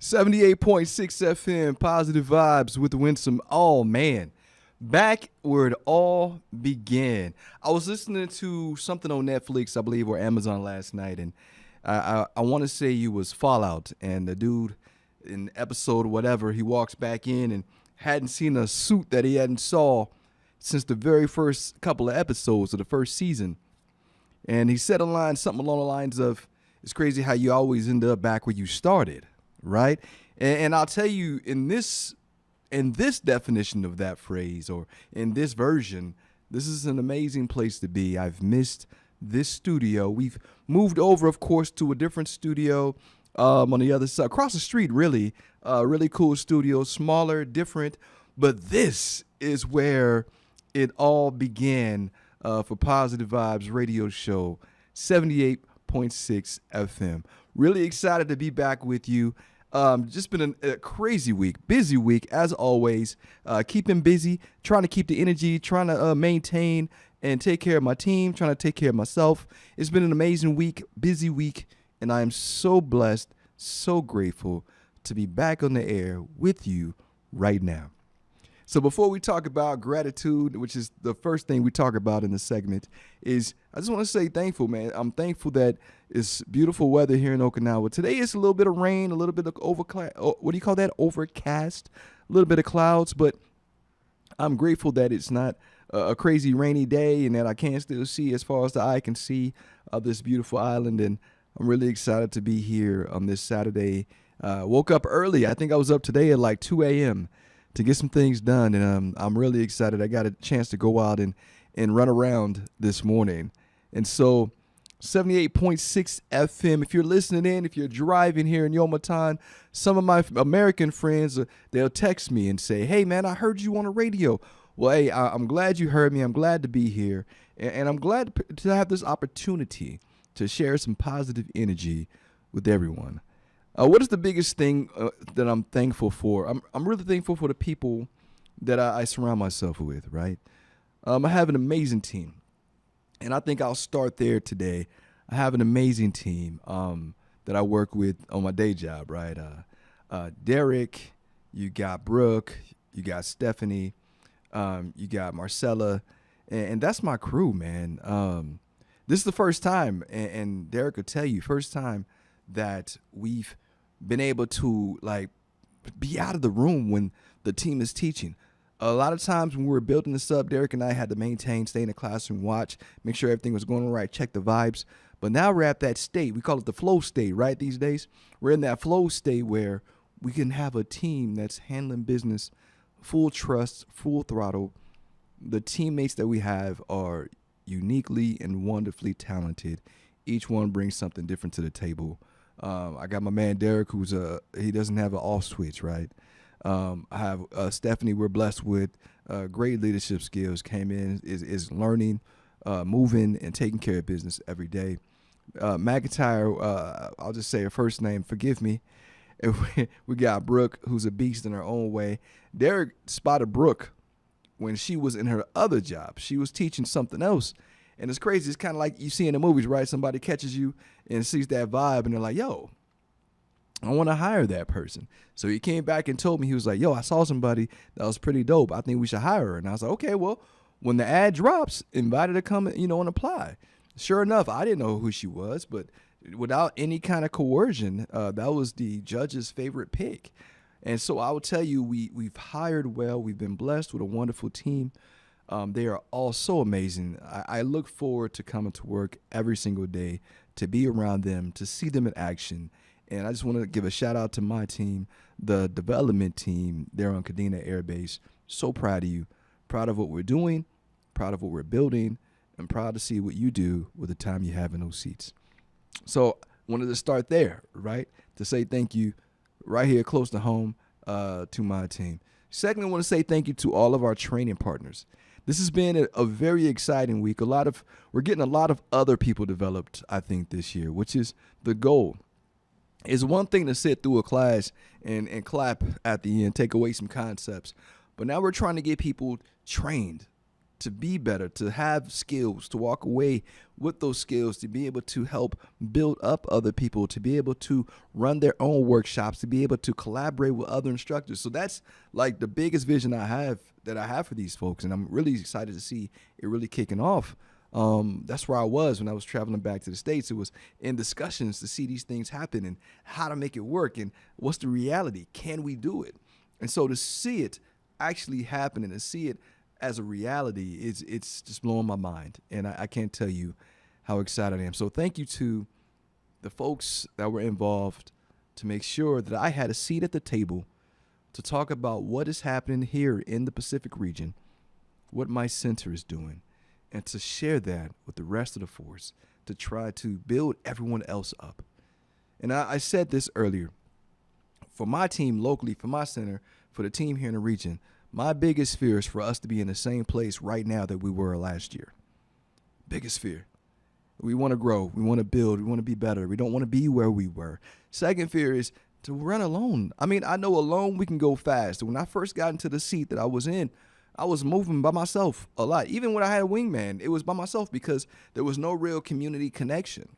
78.6 FM, positive vibes with Winsome. Oh, man. Back where it all began. I was listening to something on Netflix, I believe, or Amazon last night, and I want to say it was Fallout. And the dude in episode whatever, he walks back in and hadn't seen a suit that he hadn't saw since the very first couple of episodes of the first season. And he said a line, something along the lines of, it's crazy how you always end up back where you started, right? And I'll tell you, in this definition of that phrase, or in this version, this is an amazing place to be. I've missed this studio. We've moved over, of course, to a different studio on the other side, across the street, really. Really cool studio, smaller, different. But this is where it all began for Positive Vibes Radio Show, 78.6 FM. Really excited to be back with you. Just been a crazy week, busy week, as always. Keeping busy, trying to keep the energy, trying to maintain and take care of my team, trying to take care of myself. It's been an amazing week, busy week, and I am so blessed, so grateful to be back on the air with you right now. So before we talk about gratitude, which is the first thing we talk about in the segment, is I just want to say thankful, man. I'm thankful that it's beautiful weather here in Okinawa. Today it's a little bit of rain, a little bit of overcast, a little bit of clouds, but I'm grateful that it's not a crazy rainy day and that I can still see as far as the eye can see this beautiful island. And I'm really excited to be here on this Saturday. Woke up early. I think I was up today at like 2 a.m. to get some things done, and I'm really excited. I got a chance to go out and run around this morning. And so 78.6 FM, if you're listening in, if you're driving here in Yomatan, some of my American friends, they'll text me and say, hey, man, I heard you on the radio. Well, hey, I'm glad you heard me. I'm glad to be here, and I'm glad to have this opportunity to share some positive energy with everyone. What is the biggest thing that I'm thankful for? I'm really thankful for the people that I surround myself with, right? I have an amazing team, and I think I'll start there today. I have an amazing team that I work with on my day job, right? Derek, you got Brooke, you got Stephanie, you got Marcella, and that's my crew, man. This is the first time, and Derek will tell you, first time that we've been able to like be out of the room when the team is teaching. A lot of times when we were building this up, Derek and I had to maintain, stay in the classroom, watch, make sure everything was going all right, check the vibes. But now we're at that state. We call it the flow state, right? These days, we're in that flow state where we can have a team that's handling business, full trust, full throttle. The teammates that we have are uniquely and wonderfully talented. Each one brings something different to the table. I got my man Derek, who's he doesn't have an off switch, right? I have Stephanie. We're blessed with great leadership skills. Came in, is learning, moving, and taking care of business every day. McIntyre, I'll just say her first name. Forgive me. We got Brooke, who's a beast in her own way. Derek spotted Brooke when she was in her other job. She was teaching something else. And it's crazy. It's kind of like you see in the movies, right? Somebody catches you and sees that vibe, and they're like, yo, I want to hire that person. So he came back and told me, he was like, yo, I saw somebody that was pretty dope. I think we should hire her. And I was like, okay, well, when the ad drops, invite her to come, and apply. Sure enough, I didn't know who she was, but without any kind of coercion, that was the judge's favorite pick. And so I will tell you, we've hired well. We've been blessed with a wonderful team. They are all so amazing. I look forward to coming to work every single day, to be around them, to see them in action. And I just want to give a shout out to my team, the development team there on Kadena Air Base. So proud of you, proud of what we're doing, proud of what we're building, and proud to see what you do with the time you have in those seats. So wanted to start there, right, to say thank you right here close to home to my team. Secondly, I want to say thank you to all of our training partners. This has been a very exciting week. We're getting a lot of other people developed, I think, this year, which is the goal. It's one thing to sit through a class and clap at the end, take away some concepts. But now we're trying to get people trained to be better, to have skills, to walk away with those skills, to be able to help build up other people, to be able to run their own workshops, to be able to collaborate with other instructors. So that's like the biggest vision I have for these folks. And I'm really excited to see it really kicking off. That's where I was when I was traveling back to the States. It was in discussions to see these things happen and how to make it work and what's the reality. Can we do it? And so to see it actually happen and to see it as a reality, it's just blowing my mind. And I can't tell you how excited I am. So thank you to the folks that were involved to make sure that I had a seat at the table to talk about what is happening here in the Pacific region, what my center is doing, and to share that with the rest of the force to try to build everyone else up. And I said this earlier. For my team locally, for my center, for the team here in the region, my biggest fear is for us to be in the same place right now that we were last year. Biggest fear. We want to grow. We want to build. We want to be better. We don't want to be where we were. Second fear is to run alone. I mean, I know alone we can go fast. When I first got into the seat that I was in, I was moving by myself a lot. Even when I had a wingman, it was by myself because there was no real community connection.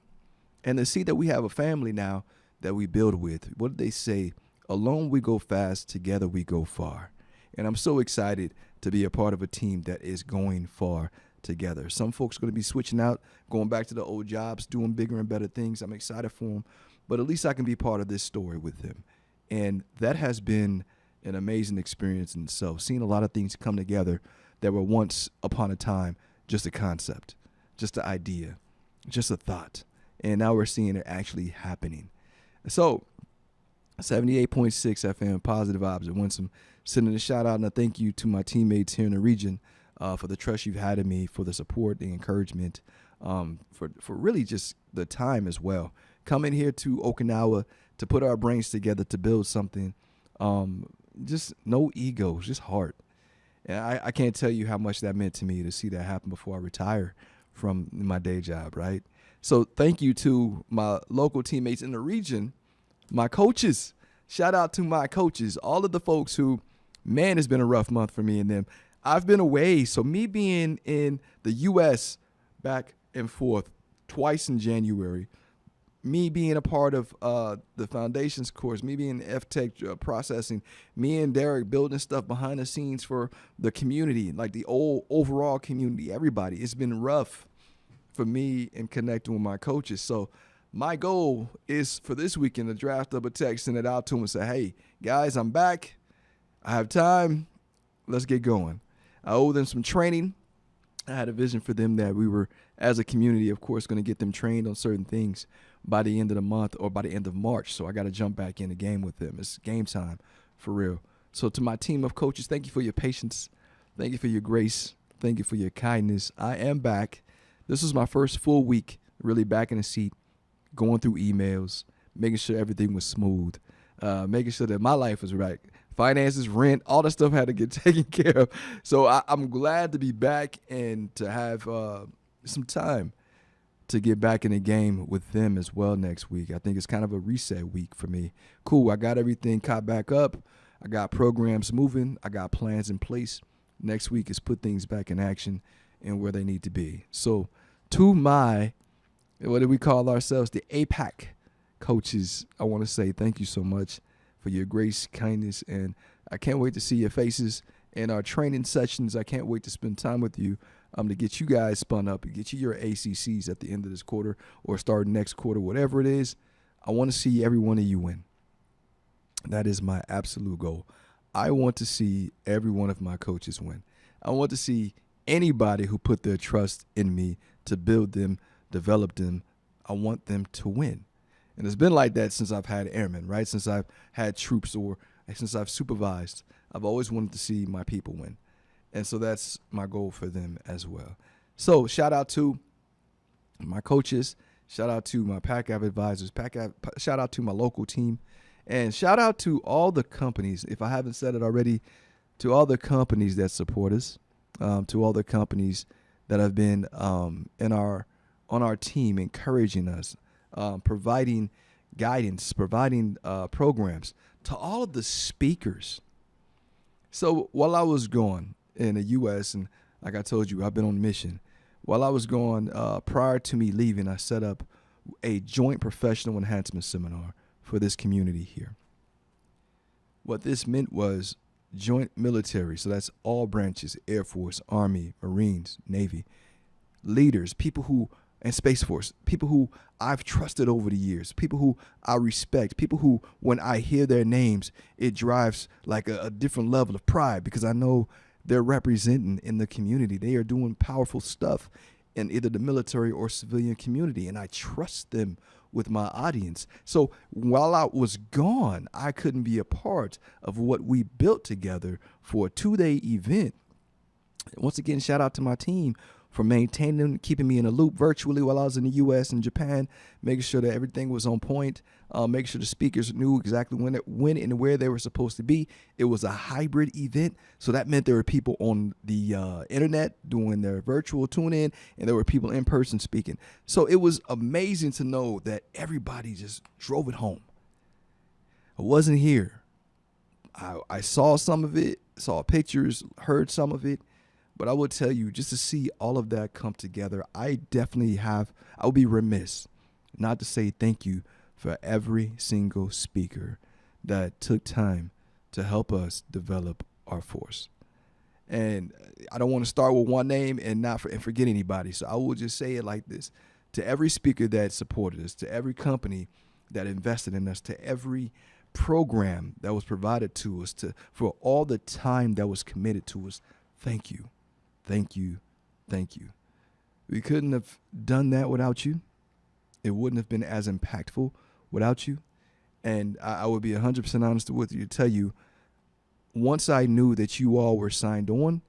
And to see that we have a family now that we build with, what did they say? Alone we go fast, together we go far. And I'm so excited to be a part of a team that is going far together. Some folks are going to be switching out, going back to the old jobs, doing bigger and better things. I'm excited for them, but at least I can be part of this story with them. And that has been an amazing experience in itself, seeing a lot of things come together that were once upon a time just a concept, just an idea, just a thought. And now we're seeing it actually happening. So 78.6 FM, Positive Vibes at Winsome. Sending a shout out and a thank you to my teammates here in the region for the trust you've had in me, for the support, the encouragement, for really just the time as well. Coming here to Okinawa to put our brains together to build something. Just no egos, just heart. And I can't tell you how much that meant to me to see that happen before I retire from my day job, right? So thank you to my local teammates in the region, my coaches. Shout out to my coaches, all of the folks who, man, it's been a rough month for me and them. I've been away, so me being in the U.S. back and forth twice in January, me being a part of the foundations course, me being F-Tech processing, me and Derek building stuff behind the scenes for the community, like the overall community, everybody. It's been rough for me in connecting with my coaches. So my goal is for this weekend to draft up a text, send it out to them and say, hey, guys, I'm back. I have time. Let's get going. I owe them some training. I had a vision for them that we were, as a community, of course, going to get them trained on certain things by the end of the month or by the end of March. So I got to jump back in the game with them. It's game time for real. So to my team of coaches, thank you for your patience. Thank you for your grace. Thank you for your kindness. I am back. This was my first full week, really back in the seat, going through emails, making sure everything was smooth, making sure that my life was right. Finances, rent, all that stuff had to get taken care of. So I'm glad to be back and to have some time to get back in the game with them as well next week. I think it's kind of a reset week for me. Cool, I got everything caught back up. I got programs moving. I got plans in place. Next week is put things back in action and where they need to be. So to my, what do we call ourselves, the APAC coaches, I want to say thank you so much for your grace, kindness, and I can't wait to see your faces in our training sessions. I can't wait to spend time with you to get you guys spun up and get you your ACCs at the end of this quarter or start next quarter, whatever it is. I want to see every one of you win. That is my absolute goal. I want to see every one of my coaches win. I want to see anybody who put their trust in me to build them, develop them. I want them to win. And it's been like that since I've had airmen, right? Since I've had troops or since I've supervised, I've always wanted to see my people win. And so that's my goal for them as well. So shout out to my coaches. Shout out to my PACAV advisors. Shout out to my local team. And shout out to all the companies, if I haven't said it already, to all the companies that support us, to all the companies that have been on our team encouraging us, providing guidance, providing programs, to all of the speakers. So while I was gone in the U.S. and Like I told you, I've been on a mission. While I was gone, prior to me leaving, I set up a joint professional enhancement seminar for this community here. What this meant was joint military, so that's all branches, Air Force, Army, Marines, Navy, leaders, people who, and Space Force, people who I've trusted over the years, people who I respect, people who, when I hear their names, it drives like a different level of pride because I know they're representing in the community. They are doing powerful stuff in either the military or civilian community, and I trust them with my audience. So while I was gone, I couldn't be a part of what we built together for a 2-day event. Once again, shout out to my team for maintaining, keeping me in a loop virtually while I was in the U.S. and Japan, making sure that everything was on point, making sure the speakers knew exactly when and where they were supposed to be. It was a hybrid event, so that meant there were people on the internet doing their virtual tune-in, and there were people in person speaking. So it was amazing to know that everybody just drove it home. I wasn't here. I saw some of it, saw pictures, heard some of it. But I will tell you, just to see all of that come together, I would be remiss not to say thank you for every single speaker that took time to help us develop our force. And I don't want to start with one name and forget anybody. So I will just say it like this. To every speaker that supported us, to every company that invested in us, to every program that was provided to us, for all the time that was committed to us, thank you. Thank you. Thank you. We couldn't have done that without you. It wouldn't have been as impactful without you. And I would be 100% honest with you to tell you, once I knew that you all were signed on,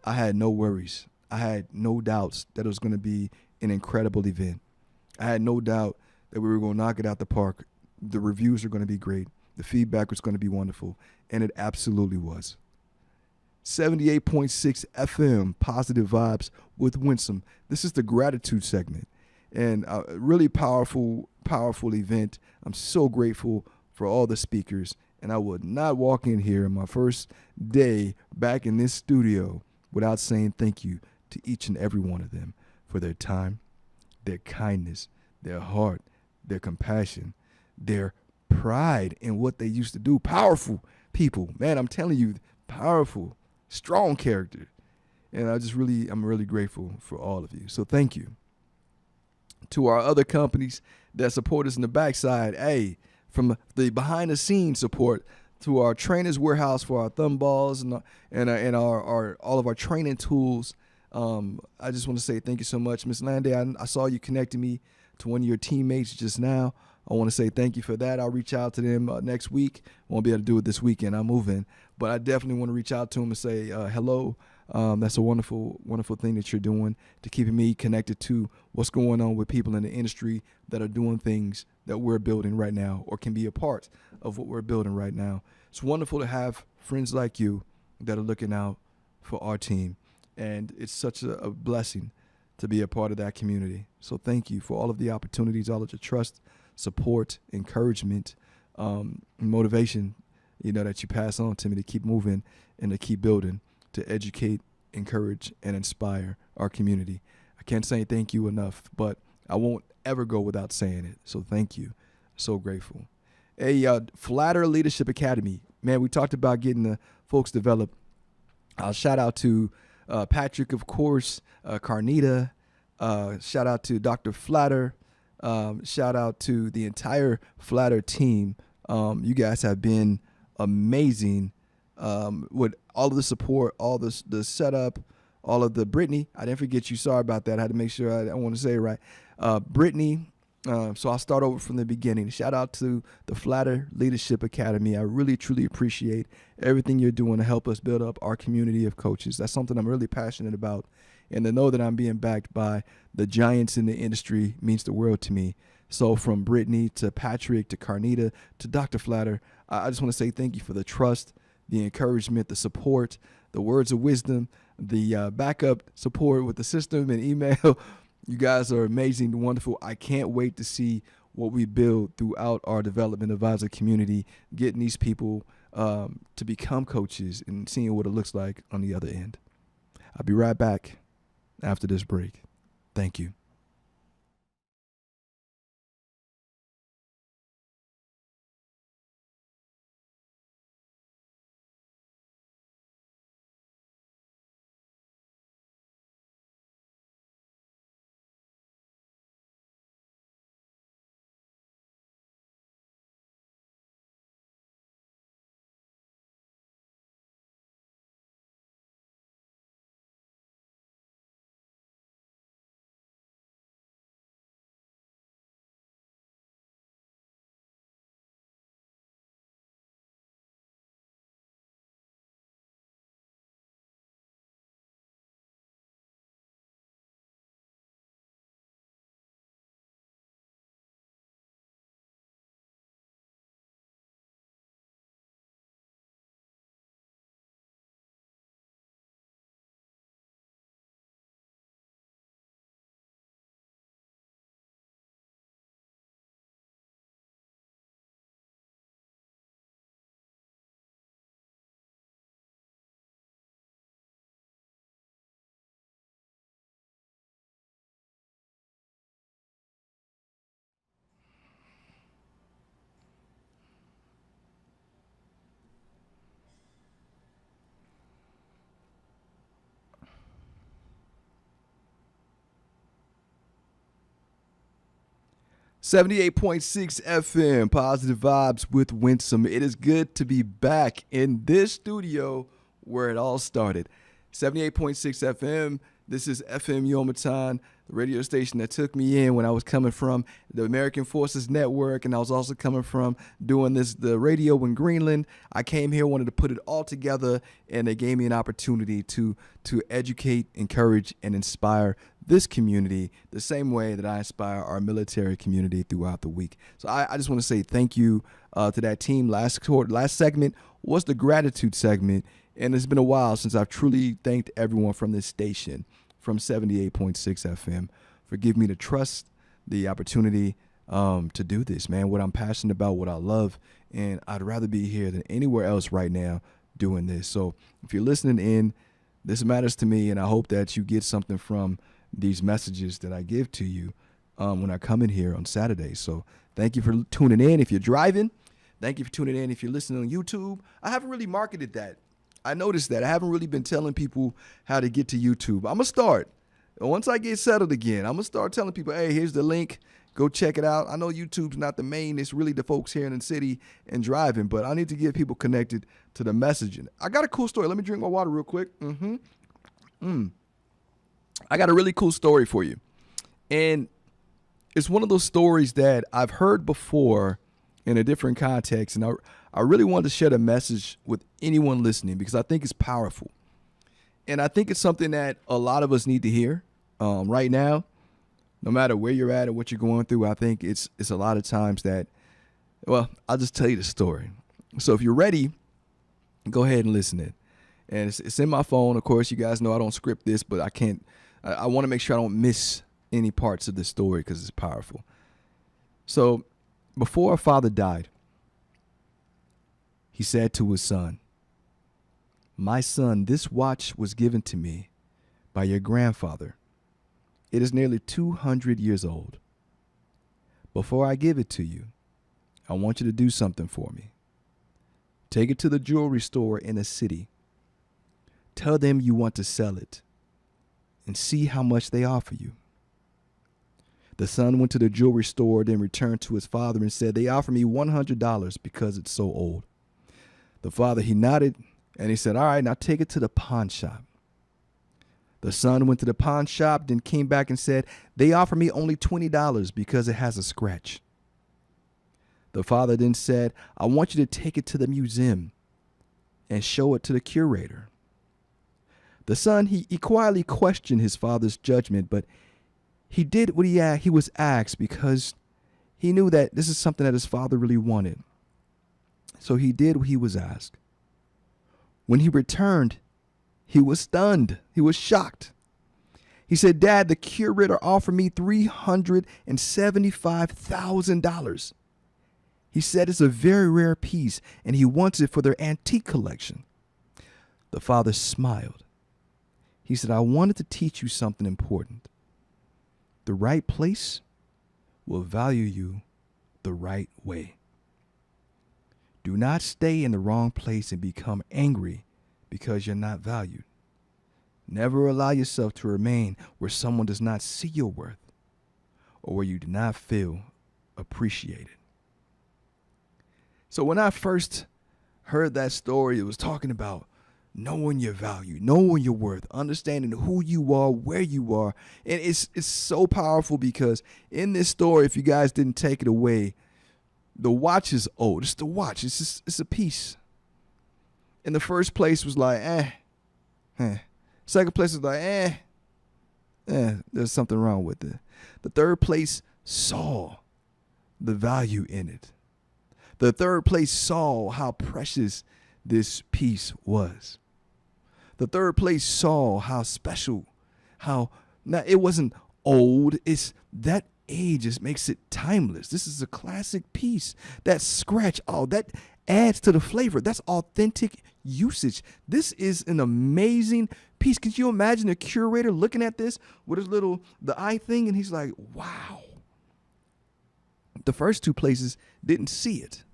I had no worries. I had no doubts that it was going to be an incredible event. I had no doubt that we were going to knock it out the park. The reviews are going to be great. The feedback was going to be wonderful. And it absolutely was. 78.6 FM, Positive Vibes with Winsome. This is the gratitude segment, and a really powerful event. I'm so grateful for all the speakers, and I would not walk in here on my first day back in this studio without saying thank you to each and every one of them for their time, their kindness, their heart, their compassion, their pride in what they used to do. Powerful people, man, I'm telling you, powerful. Strong character. And I'm really grateful for all of you. So thank you. To our other companies that support us in the backside, from the behind the scenes support to our trainers warehouse for our thumb balls and our all of our training tools. I just want to say thank you so much. Miss Landay, I saw you connecting me to one of your teammates just now. I want to say thank you for that. I'll reach out to them next week. Won't be able to do it this weekend. I'm moving. But I definitely want to reach out to them and say hello. That's a wonderful, wonderful thing that you're doing to keeping me connected to what's going on with people in the industry that are doing things that we're building right now or can be a part of what we're building right now. It's wonderful to have friends like you that are looking out for our team. And it's such a blessing to be a part of that community. So thank you for all of the opportunities, all of the trust, support, encouragement, motivation, that you pass on to me to keep moving and to keep building, to educate, encourage, and inspire our community. I can't say thank you enough, but I won't ever go without saying it. So thank you. So grateful. Flatter Leadership Academy. Man, we talked about getting the folks developed. I'll shout out to Patrick, of course, Carnita. Shout out to Dr. Flatter. Shout out to the entire Flatter team. You guys have been amazing with all of the support, all the setup, all of the Brittany. I didn't forget you. Sorry about that. I had to make sure I want to say it right. Brittany. So I'll start over from the beginning. Shout out to the Flatter Leadership Academy. I really, truly appreciate everything you're doing to help us build up our community of coaches. That's something I'm really passionate about. And to know that I'm being backed by the giants in the industry means the world to me. So from Brittany to Patrick to Carnita to Dr. Flatter, I just want to say thank you for the trust, the encouragement, the support, the words of wisdom, the backup support with the system and email. You guys are amazing, wonderful. I can't wait to see what we build throughout our development advisor community, getting these people to become coaches and seeing what it looks like on the other end. I'll be right back after this break. Thank you. .6 FM, positive vibes with Winsome. It is good to be back in this studio where it all started. 78.6 FM. This is FM Yomitan, the radio station that took me in when I was coming from the American Forces Network, and I was also coming from doing the radio in Greenland. I came here, wanted to put it all together, and they gave me an opportunity to educate, encourage, and inspire this community the same way that I inspire our military community throughout the week. So I just want to say thank you to that team. Last segment was the gratitude segment, and it's been a while since I've truly thanked everyone from this station, from 78.6 FM, for giving me the trust, the opportunity to do this, man, what I'm passionate about, what I love, and I'd rather be here than anywhere else right now doing this. So if you're listening in, this matters to me, and I hope that you get something from these messages that I give to you when I come in here on Saturday. So thank you for tuning in. If you're driving, thank you for tuning in. If you're listening on YouTube, I haven't really marketed that. I noticed that. I haven't really been telling people how to get to YouTube. I'm going to start. Once I get settled again, I'm going to start telling people, hey, here's the link. Go check it out. I know YouTube's not the main. It's really the folks here in the city and driving, but I need to get people connected to the messaging. I got a cool story. Let me drink my water real quick. I got a really cool story for you. And it's one of those stories that I've heard before in a different context. And I really wanted to share the message with anyone listening because I think it's powerful. And I think it's something that a lot of us need to hear right now, no matter where you're at or what you're going through. I think it's a lot of times that, well, I'll just tell you the story. So if you're ready, go ahead and listen in. And it's in my phone. Of course, you guys know I don't script this, but I want to make sure I don't miss any parts of the story because it's powerful. So before our father died, he said to his son, "My son, this watch was given to me by your grandfather. It is nearly 200 years old. Before I give it to you, I want you to do something for me. Take it to the jewelry store in the city. Tell them you want to sell it and see how much they offer you." The son went to the jewelry store, then returned to his father and said, "They offer me $100 because it's so old." The father, he nodded and he said, "All right, now take it to the pawn shop." The son went to the pawn shop, then came back and said, "They offer me only $20 because it has a scratch." The father then said, "I want you to take it to the museum and show it to the curator." The son, he quietly questioned his father's judgment, but he did what he was asked because he knew that this is something that his father really wanted. So he did what he was asked. When he returned, he was stunned. He was shocked. He said, "Dad, the curator offered me $375,000. He said it's a very rare piece and he wants it for their antique collection." The father smiled. He said, I wanted to teach you something important. The right place will value you the right way. Do not stay in the wrong place and become angry because you're not valued. Never allow yourself to remain where someone does not see your worth or where you do not feel appreciated. So when I first heard that story, it was talking about knowing your value, knowing your worth, understanding who you are, where you are. And it's so powerful because in this story, if you guys didn't take it away, the watch is old. It's the watch. It's a piece. In the first place was like, Second place was like, there's something wrong with it. The third place saw the value in it. The third place saw how precious this piece was. The third place saw how special, how now it wasn't old. It's that age just makes it timeless. This is a classic piece. That scratch, that adds to the flavor. That's authentic usage. This is an amazing piece. Could you imagine a curator looking at this with his the eye thing, and he's like, wow. The first two places didn't see it.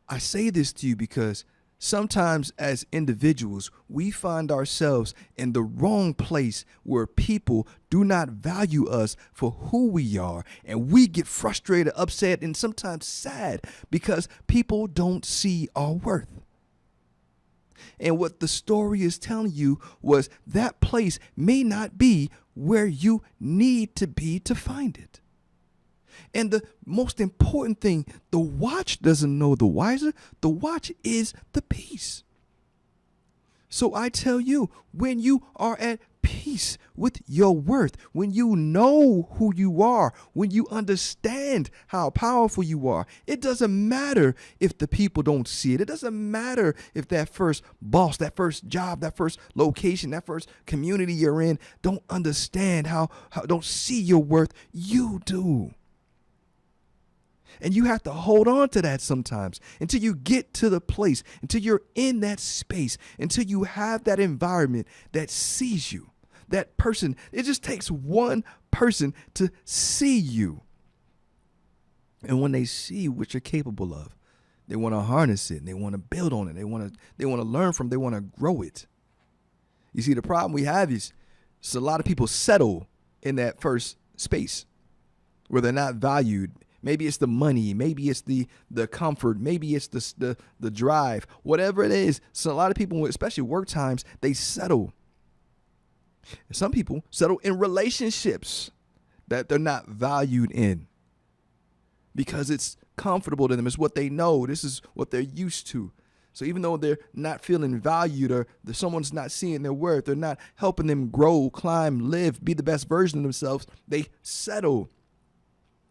I say this to you because sometimes as individuals, we find ourselves in the wrong place where people do not value us for who we are. And we get frustrated, upset, and sometimes sad because people don't see our worth. And what the story is telling you was that place may not be where you need to be to find it. And the most important thing, the watch doesn't know the wiser. The watch is the peace. So I tell you, when you are at peace with your worth, when you know who you are, when you understand how powerful you are, it doesn't matter if the people don't see it. It doesn't matter if that first boss, that first job, that first location, that first community you're in don't understand how don't see your worth. You do. And you have to hold on to that sometimes until you get to the place, until you're in that space, until you have that environment that sees you, that person. It just takes one person to see you. And when they see what you're capable of, they want to harness it and they want to build on it. They want to learn from it. They want to grow it. You see, the problem we have is a lot of people settle in that first space where they're not valued. Maybe it's the money, maybe it's the comfort, maybe it's the drive, whatever it is. So a lot of people, especially work times, they settle. Some people settle in relationships that they're not valued in because it's comfortable to them. It's what they know. This is what they're used to. So even though they're not feeling valued or someone's not seeing their worth, they're not helping them grow, climb, live, be the best version of themselves, they settle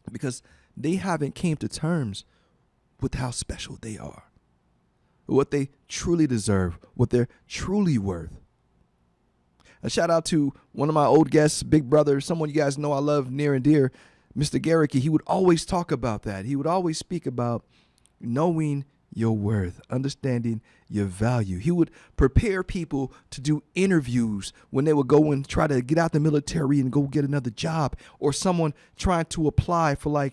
because they haven't came to terms with how special they are, what they truly deserve, what they're truly worth. A shout out to one of my old guests, big brother, someone you guys know I love near and dear, Mr. Garricky. He would always talk about that. He would always speak about knowing your worth, understanding your value. He would prepare people to do interviews when they would go and try to get out the military and go get another job, or someone trying to apply for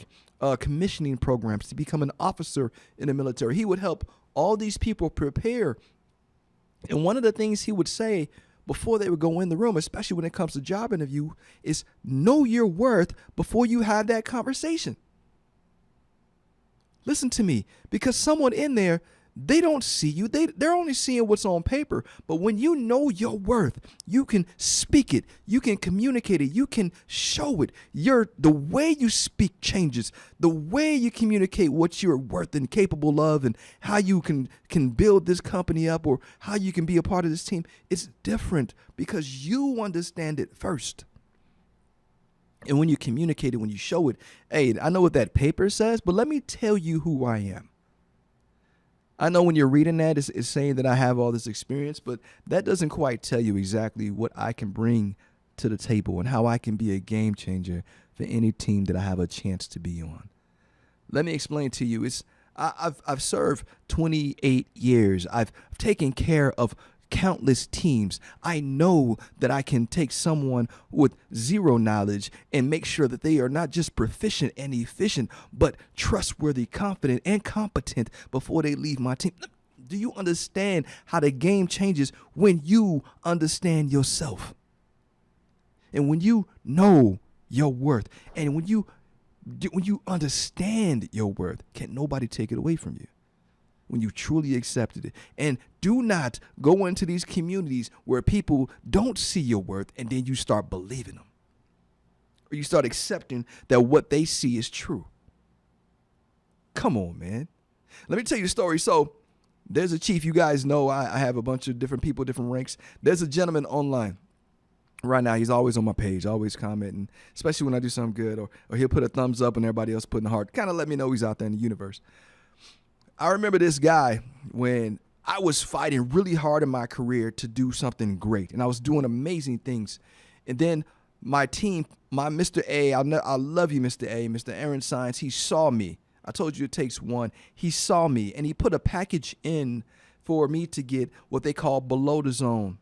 commissioning programs to become an officer in the military. He would help all these people prepare. And one of the things he would say before they would go in the room, especially when it comes to job interview, is know your worth before you have that conversation. Listen to me, because someone in there, they don't see you. They're only seeing what's on paper. But when you know your worth, you can speak it. You can communicate it. You can show it. The way you speak changes. The way you communicate what you're worth and capable of and how you can build this company up or how you can be a part of this team. It's different because you understand it first. And when you communicate it, when you show it, hey, I know what that paper says, but let me tell you who I am. I know when you're reading that, it's saying that I have all this experience, but that doesn't quite tell you exactly what I can bring to the table and how I can be a game changer for any team that I have a chance to be on. Let me explain to you. I've served 28 years. I've taken care of countless teams. I know that I can take someone with zero knowledge and make sure that they are not just proficient and efficient, but trustworthy, confident, and competent before they leave my team. Do you understand how the game changes when you understand yourself? And when you know your worth, and when you understand your worth, can nobody take it away from you. When you truly accepted it. And do not go into these communities where people don't see your worth and then you start believing them. Or you start accepting that what they see is true. Come on, man. Let me tell you a story. So there's a chief, you guys know I have a bunch of different people, different ranks. There's a gentleman online right now. He's always on my page, always commenting, especially when I do something good, or he'll put a thumbs up and everybody else putting a heart. Kind of let me know he's out there in the universe. I remember this guy when I was fighting really hard in my career to do something great, and I was doing amazing things. And then my team, my Mr. A, I love you, Mr. A, Mr. Aaron Science, he saw me. I told you it takes one. He saw me, and he put a package in for me to get what they call below the zone.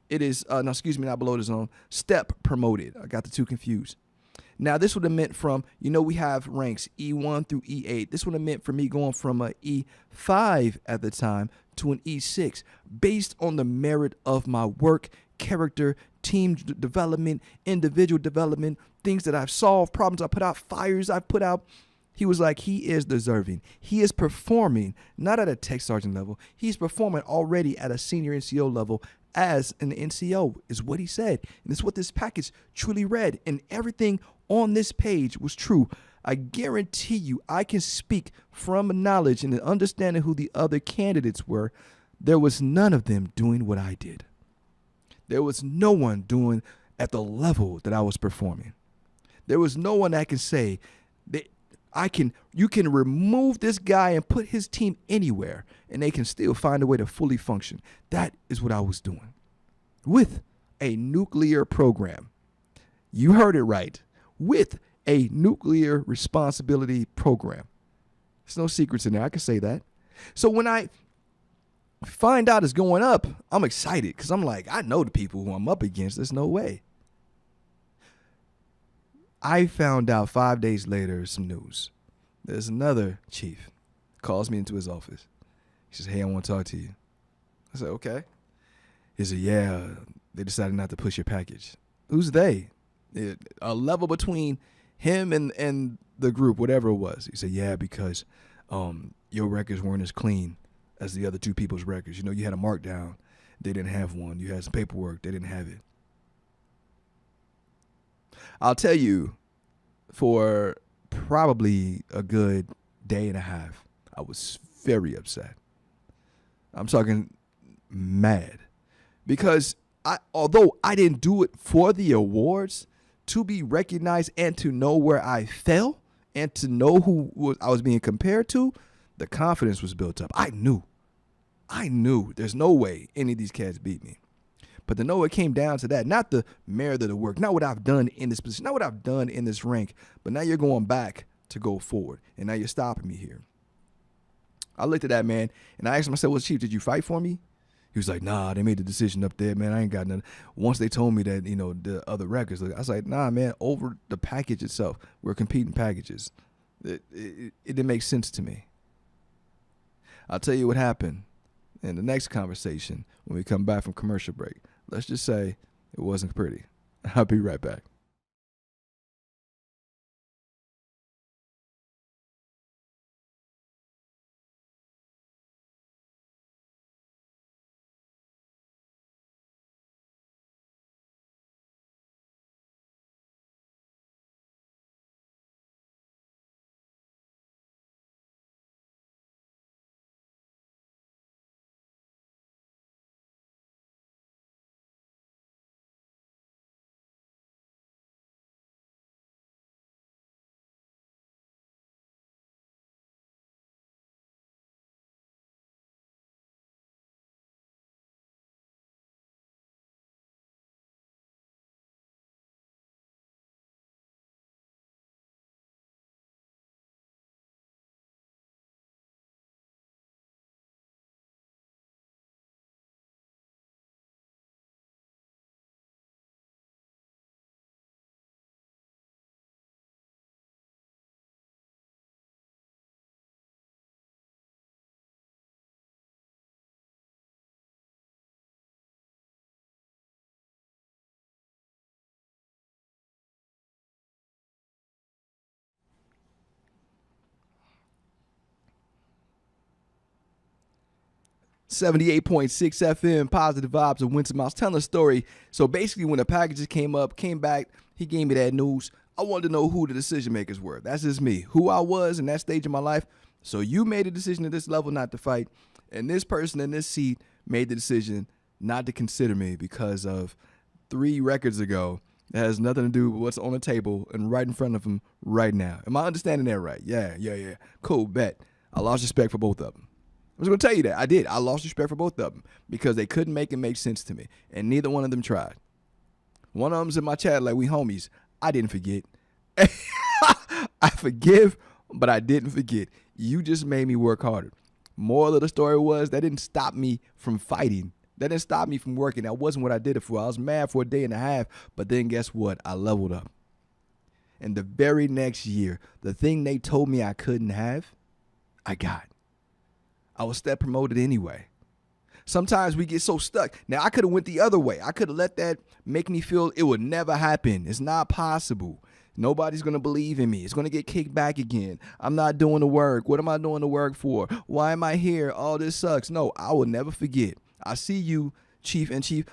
It is, no, excuse me, not below the zone, step promoted. I got the two confused. Now, this would have meant from, we have ranks E1 through E8. This would have meant for me going from a E5 at the time to an E6 based on the merit of my work, character, team development, individual development, things that I've solved, problems I put out, fires I've put out. He was like, he is deserving. He is performing, not at a tech sergeant level. He's performing already at a senior NCO level as an NCO, is what he said. And it's what this package truly read. And everything on this page was true. I guarantee you, I can speak from knowledge and understanding who the other candidates were. There was none of them doing what I did. There was no one doing at the level that I was performing. There was no one that can say that you can remove this guy and put his team anywhere and they can still find a way to fully function. That is what I was doing with a nuclear program. You heard it right. With a nuclear responsibility program. There's no secrets in there. I can say that. So when I find out it's going up, I'm excited because I'm like, I know the people who I'm up against. There's no way. I found out 5 days later some news. There's another chief calls me into his office. He says, hey, I want to talk to you. I said, okay. He said, yeah, they decided not to push your package. Who's they? A level between him and the group, whatever it was. He said, yeah, because your records weren't as clean as the other two people's records. You had a markdown. They didn't have one. You had some paperwork. They didn't have it. I'll tell you, for probably a good day and a half, I was very upset. I'm talking mad. Because although I didn't do it for the awards, to be recognized and to know where I fell and to know who I was being compared to, the confidence was built up. I knew there's no way any of these cats beat me. But to know it came down to that, not the merit of the work, not what I've done in this position, not what I've done in this rank, but now you're going back to go forward, and now you're stopping me here. I looked at that man, and I asked him, I said, well, Chief, did you fight for me? He was like, nah, they made the decision up there, man. I ain't got nothing. Once they told me that, the other records, I was like, nah, man, over the package itself. We're competing packages. It didn't make sense to me. I'll tell you what happened in the next conversation when we come back from commercial break. Let's just say it wasn't pretty. I'll be right back. 78.6 FM, Positive Vibes of Winston. I was telling a story. So basically, when the packages came back, he gave me that news. I wanted to know who the decision makers were. That's just me, who I was in that stage of my life. So you made a decision at this level not to fight, and this person in this seat made the decision not to consider me because of 3 records ago. That has nothing to do with what's on the table and right in front of them right now. Am I understanding that right? Yeah. Cool, bet. I lost respect for both of them. I was going to tell you that. I did. I lost respect for both of them because they couldn't make it make sense to me, and neither one of them tried. One of them's in my chat like, we homies. I didn't forget. I forgive, but I didn't forget. You just made me work harder. Moral of the story was that didn't stop me from fighting. That didn't stop me from working. That wasn't what I did it for. I was mad for a day and a half, but then guess what? I leveled up. And the very next year, the thing they told me I couldn't have, I got. I was step promoted anyway. Sometimes we get so stuck. Now, I could have went the other way. I could have let that make me feel it would never happen. It's not possible. Nobody's going to believe in me. It's going to get kicked back again. I'm not doing the work. What am I doing the work for? Why am I here? All this sucks. No, I will never forget. I see you, Chief.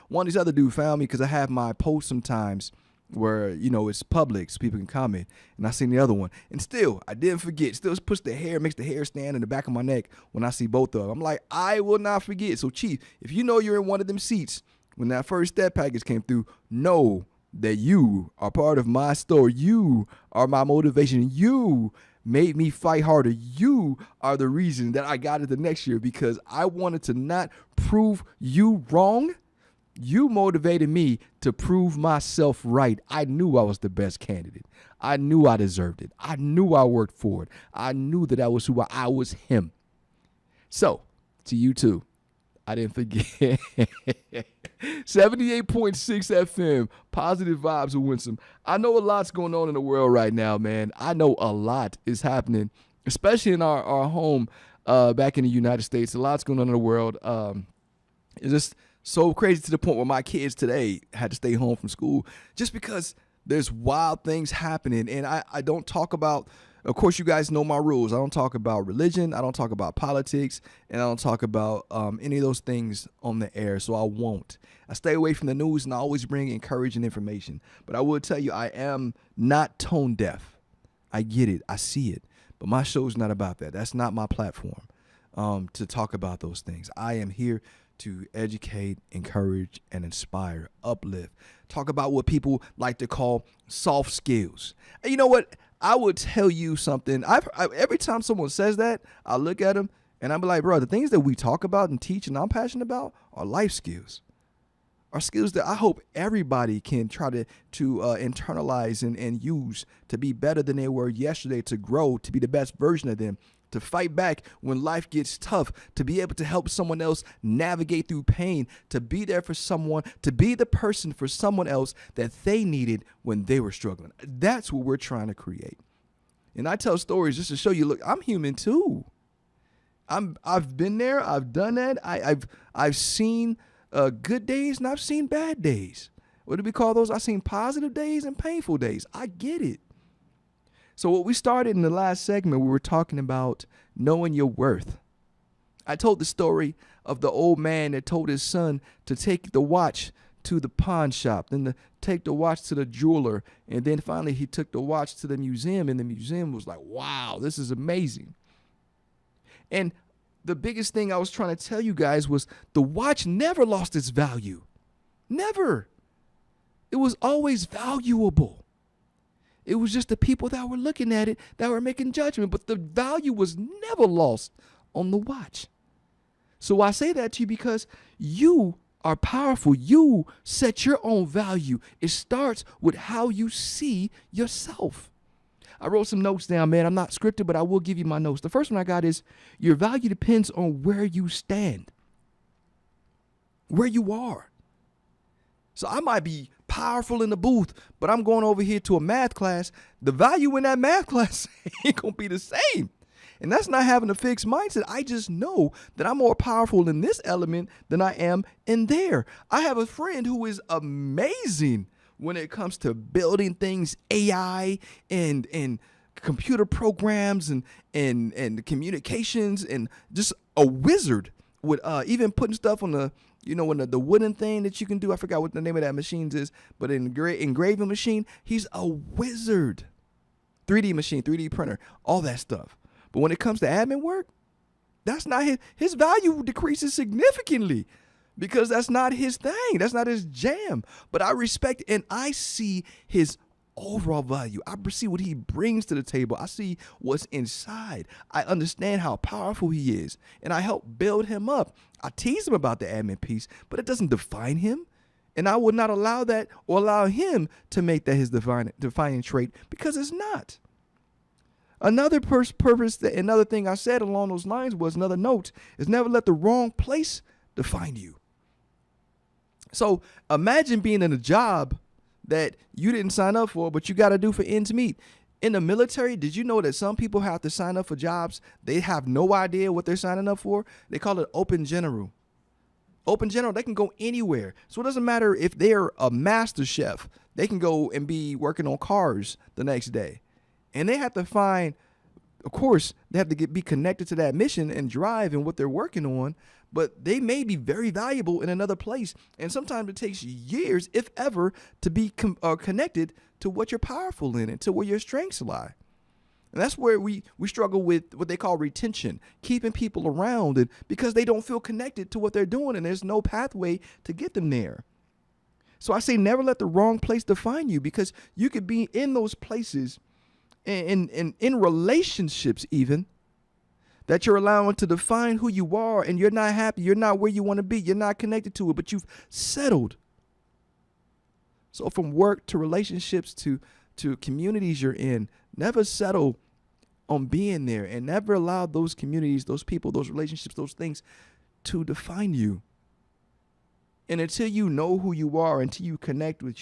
One of these other dudes found me because I have my posts sometimes where, it's public so people can comment. And I seen the other one. And still, I didn't forget. Still makes the hair stand in the back of my neck when I see both of them. I'm like, I will not forget. So, Chief, if you know you're in one of them seats when that first step package came through, know that you are part of my story. You are my motivation. You made me fight harder. You are the reason that I got it the next year because I wanted to not prove you wrong. You motivated me to prove myself right. I knew I was the best candidate. I knew I deserved it. I knew I worked for it. I knew that I was who I was him. So, to you too, I didn't forget. 78.6 FM, Positive Vibes of Winston. I know a lot's going on in the world right now, man. I know a lot is happening, especially in our home back in the United States. A lot's going on in the world. It's just so crazy to the point where my kids today had to stay home from school just because there's wild things happening. And I don't talk about, of course, you guys know my rules. I don't talk about religion. I don't talk about politics. And I don't talk about any of those things on the air. So I won't. I stay away from the news and I always bring encouraging information. But I will tell you, I am not tone deaf. I get it. I see it. But my show's not about that. That's not my platform to talk about those things. I am here to educate, encourage, and inspire, uplift. Talk about what people like to call soft skills. And you know what? I would tell you something. Every time someone says that, I look at them and I'm like, bro, the things that we talk about and teach and I'm passionate about are life skills. Are skills that I hope everybody can try to internalize and use to be better than they were yesterday, to grow, to be the best version of them, to fight back when life gets tough, to be able to help someone else navigate through pain, to be there for someone, to be the person for someone else that they needed when they were struggling. That's what we're trying to create. And I tell stories just to show you, look, I'm human too. I've been there. I've done that. I've seen good days and I've seen bad days. What do we call those? I've seen positive days and painful days. I get it. So what we started in the last segment, we were talking about knowing your worth. I told the story of the old man that told his son to take the watch to the pawn shop, then to take the watch to the jeweler, and then finally he took the watch to the museum, and the museum was like, wow, this is amazing. And the biggest thing I was trying to tell you guys was the watch never lost its value. Never. It was always valuable. It was just the people that were looking at it that were making judgment, but the value was never lost on the watch. So I say that to you because you are powerful. You set your own value. It starts with how you see yourself. I wrote some notes down, man. I'm not scripted, but I will give you my notes. The first one I got is your value depends on where you stand, where you are. So I might be powerful in the booth, but I'm going over here to a math class. The value in that math class ain't going to be the same. And that's not having a fixed mindset. I just know that I'm more powerful in this element than I am in there. I have a friend who is amazing when it comes to building things, AI and computer programs and communications, and just a wizard with even putting stuff on the, when the wooden thing that you can do. I forgot what the name of that machine is, but an engraving machine. He's a wizard. 3D machine, 3D printer, all that stuff. But when it comes to admin work, that's not his value decreases significantly because that's not his thing. That's not his jam. But I respect and I see his overall value. I see what he brings to the table. I see what's inside. I understand how powerful he is, and I help build him up. I tease him about the admin piece, but it doesn't define him. And I would not allow that or allow him to make that his defining trait because it's not. Another another thing I said along those lines was another note is never let the wrong place define you. So imagine being in a job that you didn't sign up for, but you got to do for ends meet. In the military, did you know that some people have to sign up for jobs they have no idea what they're signing up for? They call it open general. Open general, they can go anywhere. So it doesn't matter if they're a master chef. They can go and be working on cars the next day. And they have to find, of course, they have to be connected to that mission and drive and what they're working on. But they may be very valuable in another place. And sometimes it takes years, if ever, to be connected to what you're powerful in and to where your strengths lie. And that's where we struggle with what they call retention, keeping people around and because they don't feel connected to what they're doing and there's no pathway to get them there. So I say never let the wrong place define you because you could be in those places and in relationships even that you're allowing to define who you are and you're not happy. You're not where you want to be. You're not connected to it, but you've settled. So from work to relationships to communities you're in, never settle on being there and never allow those communities, those people, those relationships, those things to define you. And until you know who you are, until you connect with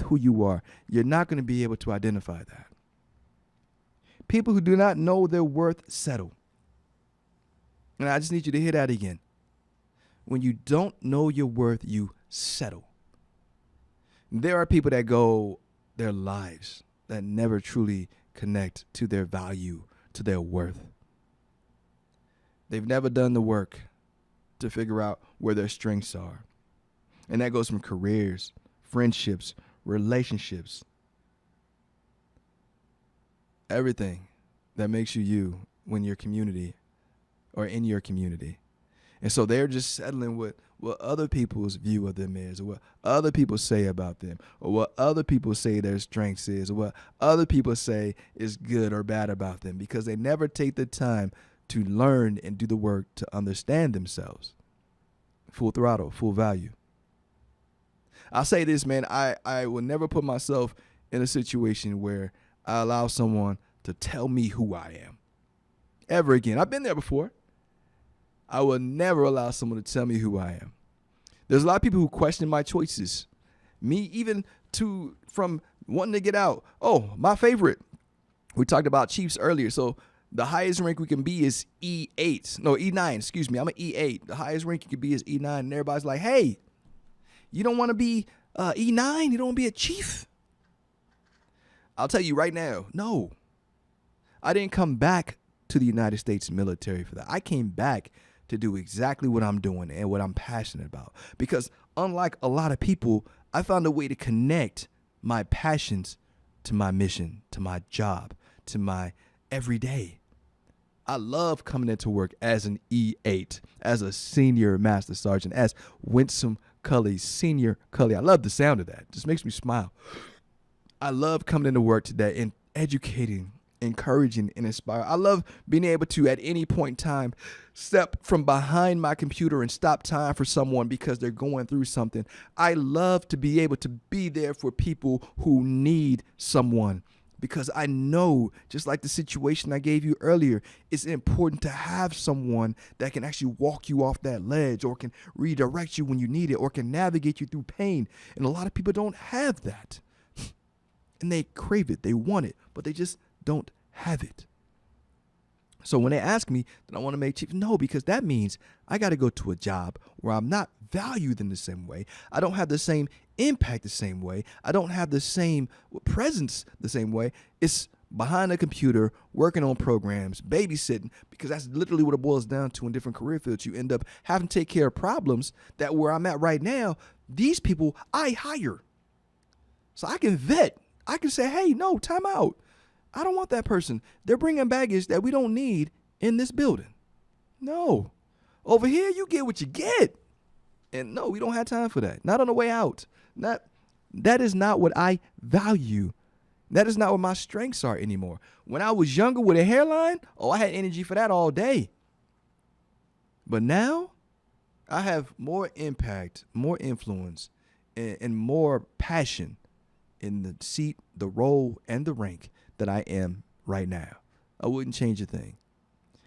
who you are, you're not going to be able to identify that. People who do not know their worth settle. And I just need you to hear that again. When you don't know your worth, you settle. There are people that go their lives that never truly connect to their value, to their worth. They've never done the work to figure out where their strengths are. And that goes from careers, friendships, relationships, everything that makes you you when your community or in your community. And so they're just settling with what other people's view of them is, or what other people say about them, or what other people say their strengths is, or what other people say is good or bad about them, because they never take the time to learn and do the work to understand themselves. Full throttle, full value. I'll say this, man, I will never put myself in a situation where I allow someone to tell me who I am. Ever again. I've been there before. I will never allow someone to tell me who I am. There's a lot of people who question my choices. Me, even from wanting to get out. Oh, my favorite. We talked about Chiefs earlier. So the highest rank we can be is E8. No, E9, excuse me. I'm an E8. The highest rank you can be is E9. And everybody's like, hey, you don't want to be E9? You don't want to be a chief? I'll tell you right now, no. I didn't come back to the United States military for that. I came back to do exactly what I'm doing and what I'm passionate about. Because unlike a lot of people, I found a way to connect my passions to my mission, to my job, to my everyday. I love coming into work as an E8, as a senior master sergeant, as Winsome Cully, senior Cully. I love the sound of that. It just makes me smile. I love coming into work today and educating, encouraging, and inspiring. I love being able to, at any point in time, step from behind my computer and stop time for someone because they're going through something. I love to be able to be there for people who need someone, because I know, just like the situation I gave you earlier, it's important to have someone that can actually walk you off that ledge, or can redirect you when you need it, or can navigate you through pain. And a lot of people don't have that. And they crave it, they want it, but they just don't have it. So when they ask me that I want to make chief, no, because that means I got to go to a job where I'm not valued in the same way. I don't have the same impact the same way. I don't have the same presence the same way. It's behind a computer, working on programs, babysitting, because that's literally what it boils down to in different career fields. You end up having to take care of problems that where I'm at right now, these people I hire. So I can vet. I can say, hey, no, time out. I don't want that person. They're bringing baggage that we don't need in this building. No. Over here, you get what you get. And no, we don't have time for that. Not on the way out. That is not what I value. That is not what my strengths are anymore. When I was younger with a hairline, I had energy for that all day. But now, I have more impact, more influence, and more passion in the seat, the role, and the rank that I am right now. I wouldn't change a thing.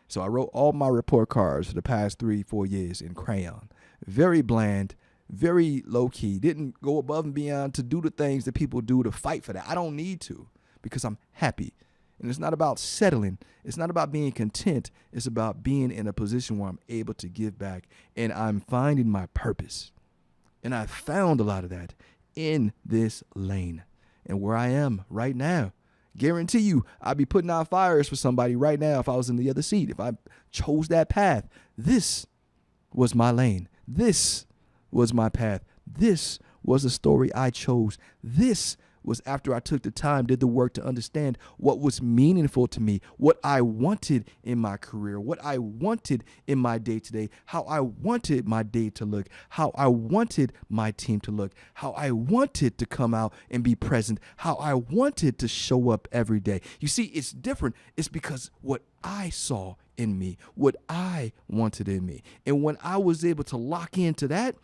So I wrote all my report cards for the past 3-4 years in crayon. Very bland, very low key. Didn't go above and beyond to do the things that people do to fight for that. I don't need to because I'm happy. And it's not about settling. It's not about being content. It's about being in a position where I'm able to give back and I'm finding my purpose. And I found a lot of that in this lane and where I am right now. Guarantee you, I'd be putting out fires for somebody right now if I was in the other seat. If I chose that path, this was my lane. This was my path. This was the story I chose. This was after I took the time, did the work to understand what was meaningful to me, what I wanted in my career, what I wanted in my day-to-day, how I wanted my day to look, how I wanted my team to look, how I wanted to come out and be present, how I wanted to show up every day. You see, it's different. It's because what I saw in me, what I wanted in me. And when I was able to lock into that,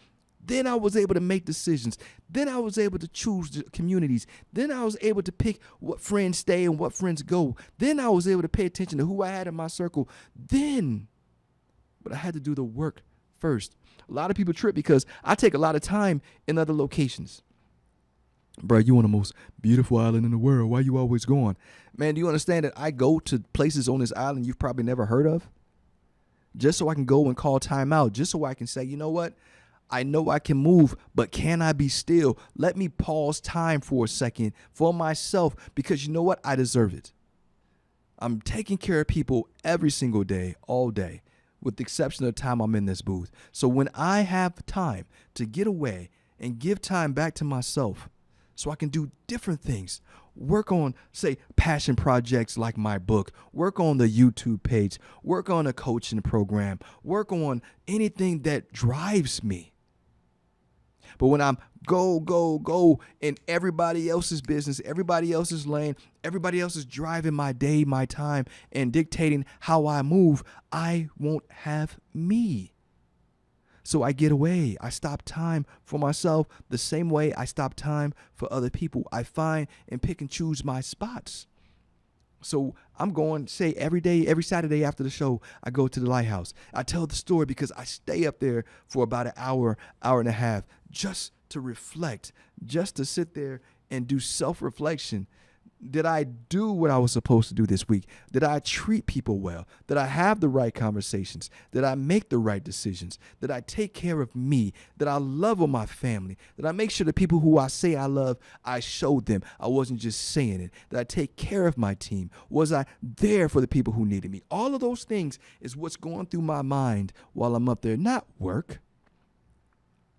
then I was able to make decisions. Then I was able to choose the communities. Then I was able to pick what friends stay and what friends go. Then I was able to pay attention to who I had in my circle. But I had to do the work first. A lot of people trip because I take a lot of time in other locations. Bro, you on the most beautiful island in the world. Why you always going? Man, do you understand that I go to places on this island you've probably never heard of? Just so I can go and call time out. Just so I can say, you know what? I know I can move, but can I be still? Let me pause time for a second for myself because you know what? I deserve it. I'm taking care of people every single day, all day, with the exception of the time I'm in this booth. So when I have time to get away and give time back to myself so I can do different things, work on, say, passion projects like my book, work on the YouTube page, work on a coaching program, work on anything that drives me. But when I'm go in everybody else's business, everybody else's lane, everybody else is driving my day, my time, and dictating how I move, I won't have me. So I get away. I stop time for myself the same way I stop time for other people. I find and pick and choose my spots. So I'm going, say, every day, every Saturday after the show, I go to the lighthouse. I tell the story because I stay up there for about an hour, hour and a half, just to reflect, just to sit there and do self-reflection. Did I do what I was supposed to do this week? Did I treat people well? Did I have the right conversations? Did I make the right decisions? Did I take care of me? Did I love on my family? Did I make sure the people who I say I love, I showed them? I wasn't just saying it. Did I take care of my team? Was I there for the people who needed me? All of those things is what's going through my mind while I'm up there. Not work.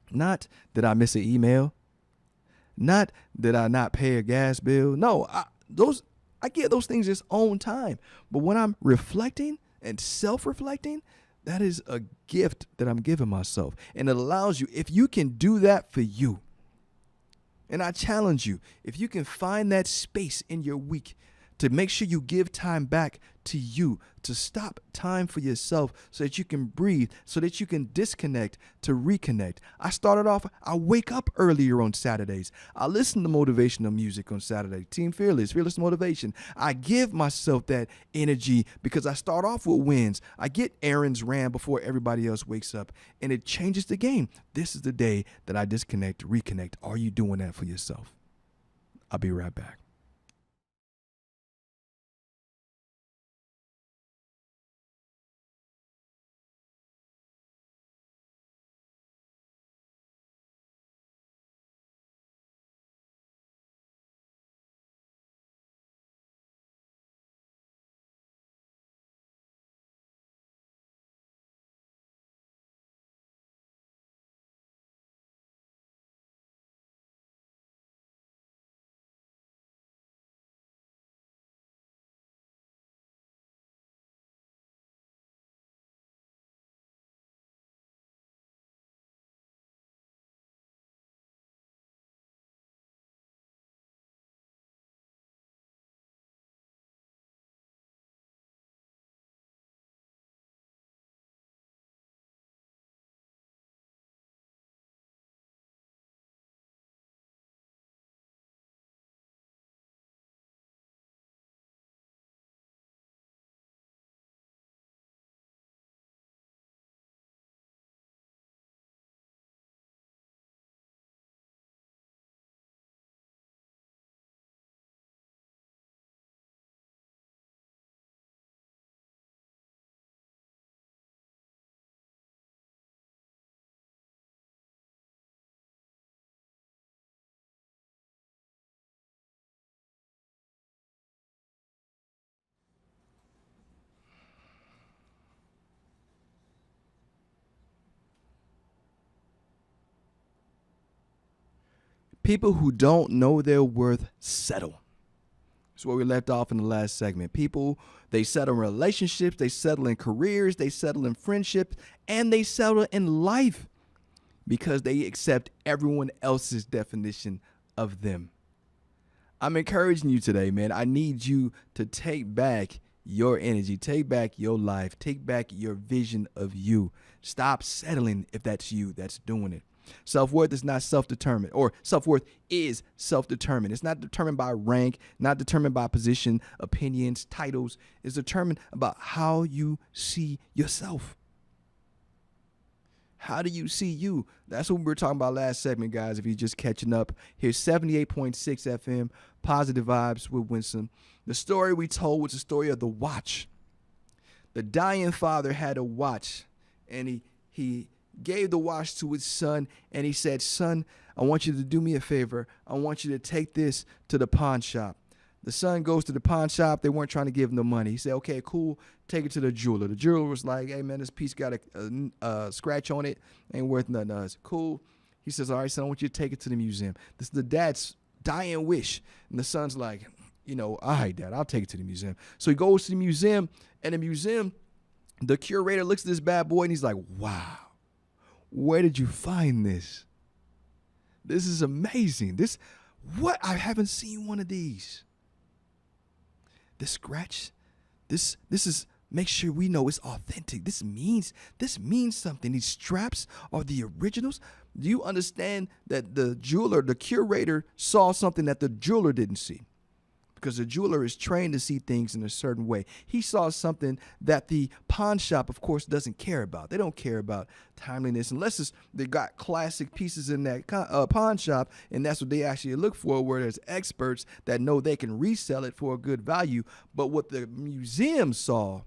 Not did I miss an email. Not did I not pay a gas bill. No, I give those things its own time. But when I'm reflecting and self-reflecting, that is a gift that I'm giving myself. And it allows you, if you can do that for you, and I challenge you, if you can find that space in your week to make sure you give time back to you, to stop time for yourself so that you can breathe, so that you can disconnect to reconnect. I started off, I wake up earlier on Saturdays. I listen to motivational music on Saturday. Team Fearless, Fearless Motivation. I give myself that energy because I start off with wins. I get errands ran before everybody else wakes up, and it changes the game. This is the day that I disconnect, reconnect. Are you doing that for yourself? I'll be right back. People who don't know their worth settle. That's where we left off in the last segment. People, they settle in relationships, they settle in careers, they settle in friendships, and they settle in life because they accept everyone else's definition of them. I'm encouraging you today, man. I need you to take back your energy, take back your life, take back your vision of you. Stop settling if that's you that's doing it. Self-worth is not self-determined, or self-worth is self-determined. It's not determined by rank, not determined by position, opinions, titles. It's determined about how you see yourself. How do you see you? That's what we were talking about last segment, guys. If you're just catching up, here's 78.6 FM, Positive Vibes with Winston. The story we told was the story of the watch. The dying father had a watch, and he gave the watch to his son, and he said, son, I want you to do me a favor. I want you to take this to the pawn shop. The son goes to the pawn shop. They weren't trying to give him the money. He said, okay, cool. Take it to the jeweler. The jeweler was like, hey, man, this piece got a scratch on it. Ain't worth nothing to us. Cool. He says, all right, son, I want you to take it to the museum. This is the dad's dying wish. And the son's like, all right, dad, I'll take it to the museum. So he goes to the museum, and the museum, the curator looks at this bad boy, and he's like, wow, where did you find this? This is amazing. I haven't seen one of these. This scratch, this is, make sure we know it's authentic. This means something. These straps are the originals. Do you understand that the jeweler, the curator, saw something that the jeweler didn't see? Because the jeweler is trained to see things in a certain way. He saw something that the pawn shop, of course, doesn't care about. They don't care about timeliness unless they got classic pieces in that pawn shop, and that's what they actually look for, where there's experts that know they can resell it for a good value. But what the museum saw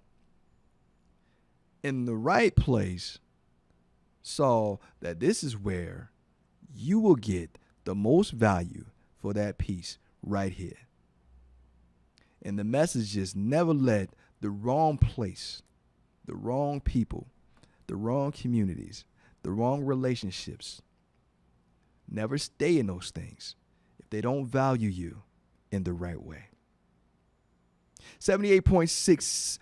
in the right place saw that this is where you will get the most value for that piece right here. And the message is never let the wrong place, the wrong people, the wrong communities, the wrong relationships, never stay in those things if they don't value you in the right way. 78.6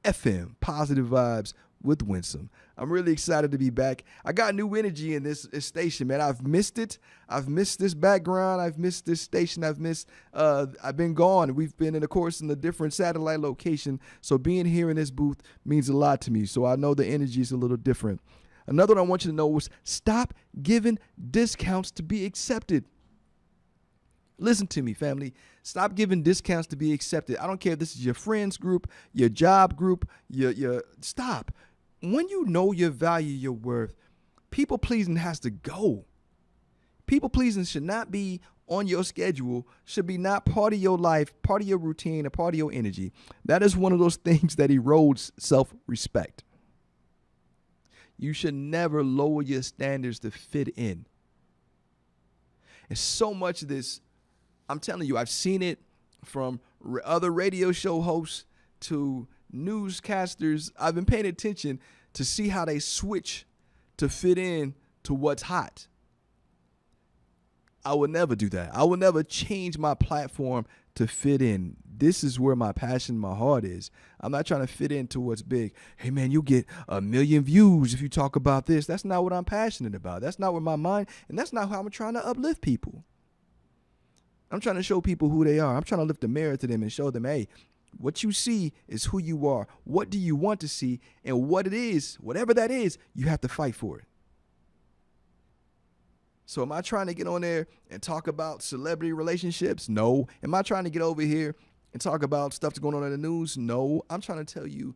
FM, Positive Vibes with Winsome. I'm really excited to be back. I got new energy in this station, man. I've missed it. I've missed this background. I've missed this station. I've been gone. We've been in a different satellite location. So being here in this booth means a lot to me. So I know the energy is a little different. Another one I want you to know was stop giving discounts to be accepted. Listen to me, family. Stop giving discounts to be accepted. I don't care if this is your friends group, your job group, stop. When you know your value, your worth, people pleasing has to go. People pleasing should not be on your schedule, should be not part of your life, part of your routine, a part of your energy. That is one of those things that erodes self-respect. You should never lower your standards to fit in. And so much of this, I'm telling you, I've seen it from other radio show hosts to newscasters. I've been paying attention to see how they switch to fit in to what's hot. I would never do that. I would never change my platform to fit in. This is where my passion, my heart is. I'm not trying to fit into what's big. Hey, man, you get 1 million views if you talk about this. That's not what I'm passionate about. That's not where my mind, and that's not how I'm trying to uplift people. I'm trying to show people who they are. I'm trying to lift the mirror to them and show them, hey, what you see is who you are. What do you want to see? And what it is, whatever that is, you have to fight for it. So am I trying to get on there and talk about celebrity relationships? No. Am I trying to get over here and talk about stuff that's going on in the news? No. I'm trying to tell you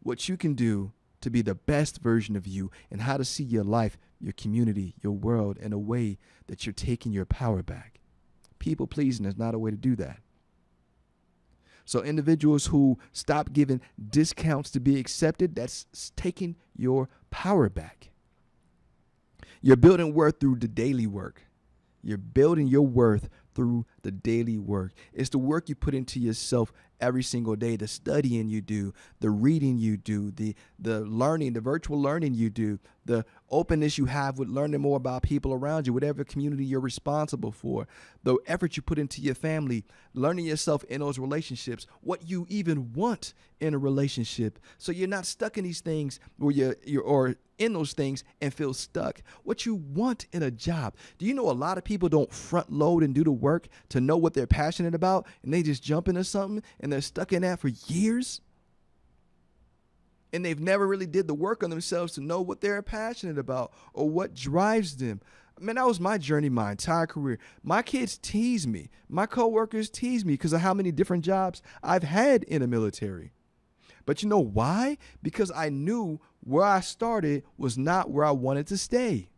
what you can do to be the best version of you and how to see your life, your community, your world in a way that you're taking your power back. People pleasing is not a way to do that. So individuals who stop giving discounts to be accepted, that's taking your power back. You're building worth through the daily work. You're building your worth through the daily work. It's the work you put into yourself every single day, the studying you do, the reading you do, the learning, the virtual learning you do, the openness you have with learning more about people around you, whatever community you're responsible for, the effort you put into your family, learning yourself in those relationships, what you even want in a relationship. So you're not stuck in these things where you're in those things and feel stuck. What you want in a job. Do you know a lot of people don't front load and do the work to know what they're passionate about, and they just jump into something and they're stuck in that for years? And they've never really did the work on themselves to know what they're passionate about or what drives them. Man, that was my journey my entire career. My kids tease me. My coworkers tease me because of how many different jobs I've had in the military. But you know why? Because I knew where I started was not where I wanted to stay.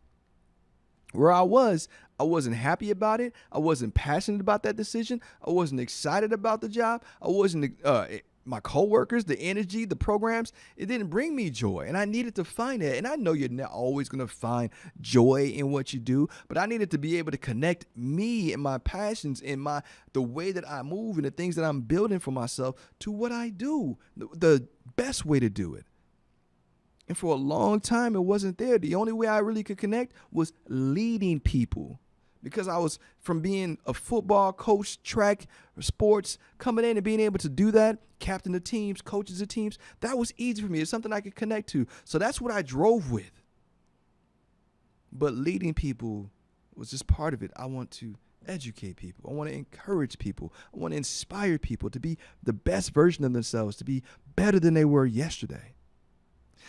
Where I wasn't happy about it. I wasn't passionate about that decision. I wasn't excited about the job. I wasn't my coworkers, the energy, the programs, it didn't bring me joy. And I needed to find it. And I know you're not always going to find joy in what you do, but I needed to be able to connect me and my passions and the way that I move and the things that I'm building for myself to what I do, the best way to do it. And for a long time, it wasn't there. The only way I really could connect was leading people. Because I was from being a football coach, track, sports, coming in and being able to do that, captain the teams, coaches the teams, that was easy for me. It's something I could connect to. So that's what I drove with. But leading people was just part of it. I want to educate people. I want to encourage people. I want to inspire people to be the best version of themselves, to be better than they were yesterday.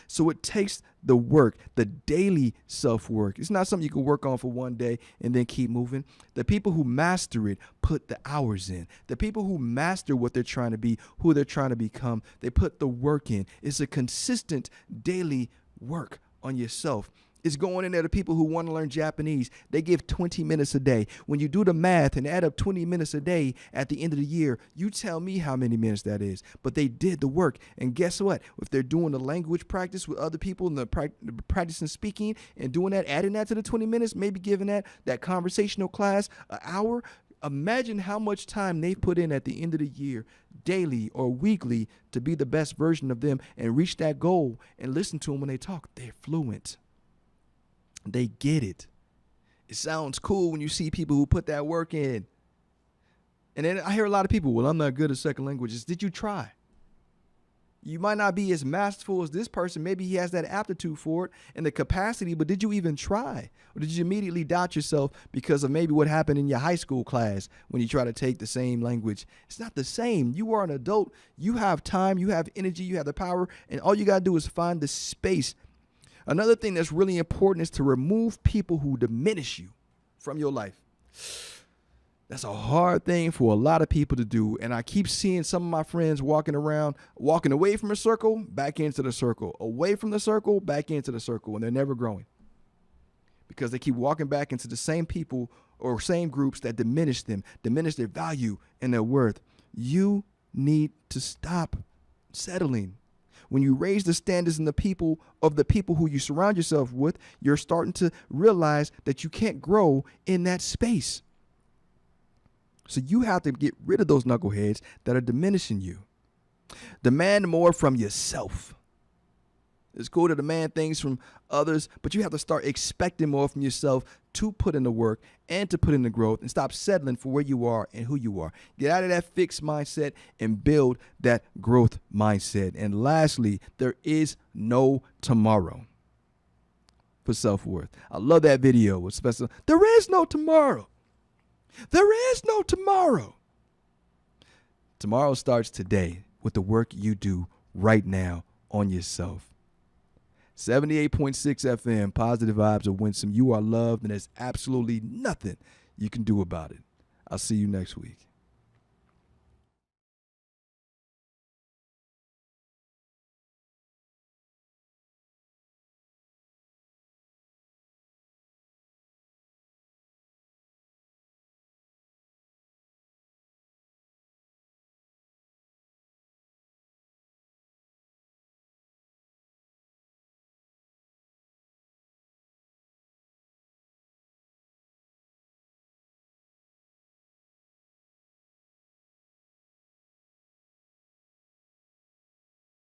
So it takes the work, the daily self-work. It's not something you can work on for one day and then keep moving. The people who master it put the hours in. The people who master what they're trying to be, who they're trying to become, they put the work in. It's a consistent daily work on yourself. It's going in there to people who want to learn Japanese. They give 20 minutes a day. When you do the math and add up 20 minutes a day at the end of the year, you tell me how many minutes that is. But they did the work. And guess what? If they're doing the language practice with other people and the practicing speaking and doing that, adding that to the 20 minutes, maybe giving that conversational class an hour, imagine how much time they put in at the end of the year, daily or weekly, to be the best version of them and reach that goal. And listen to them when they talk. They're fluent. They get it. It sounds cool when you see people who put that work in. And then I hear a lot of people, well, I'm not good at second languages. Did you try? You might not be as masterful as this person. Maybe he has that aptitude for it and the capacity, but did you even try? Or did you immediately doubt yourself because of maybe what happened in your high school class when you try to take the same language? It's not the same. You are an adult. You have time. You have energy. You have the power. And all you got to do is find the space. Another thing that's really important is to remove people who diminish you from your life. That's a hard thing for a lot of people to do. And I keep seeing some of my friends walking away from a circle, back into the circle, away from the circle, back into the circle, and they're never growing. Because they keep walking back into the same people or same groups that diminish them, diminish their value and their worth. You need to stop settling. When you raise the standards in the people who you surround yourself with, you're starting to realize that you can't grow in that space. So you have to get rid of those knuckleheads that are diminishing you. Demand more from yourself. It's cool to demand things from others, but you have to start expecting more from yourself to put in the work and to put in the growth and stop settling for where you are and who you are. Get out of that fixed mindset and build that growth mindset. And lastly, there is no tomorrow for self-worth. I love that video. Especially, there is no tomorrow. There is no tomorrow. Tomorrow starts today with the work you do right now on yourself. 78.6 FM, Positive Vibes of Winsome. You are loved, and there's absolutely nothing you can do about it. I'll see you next week.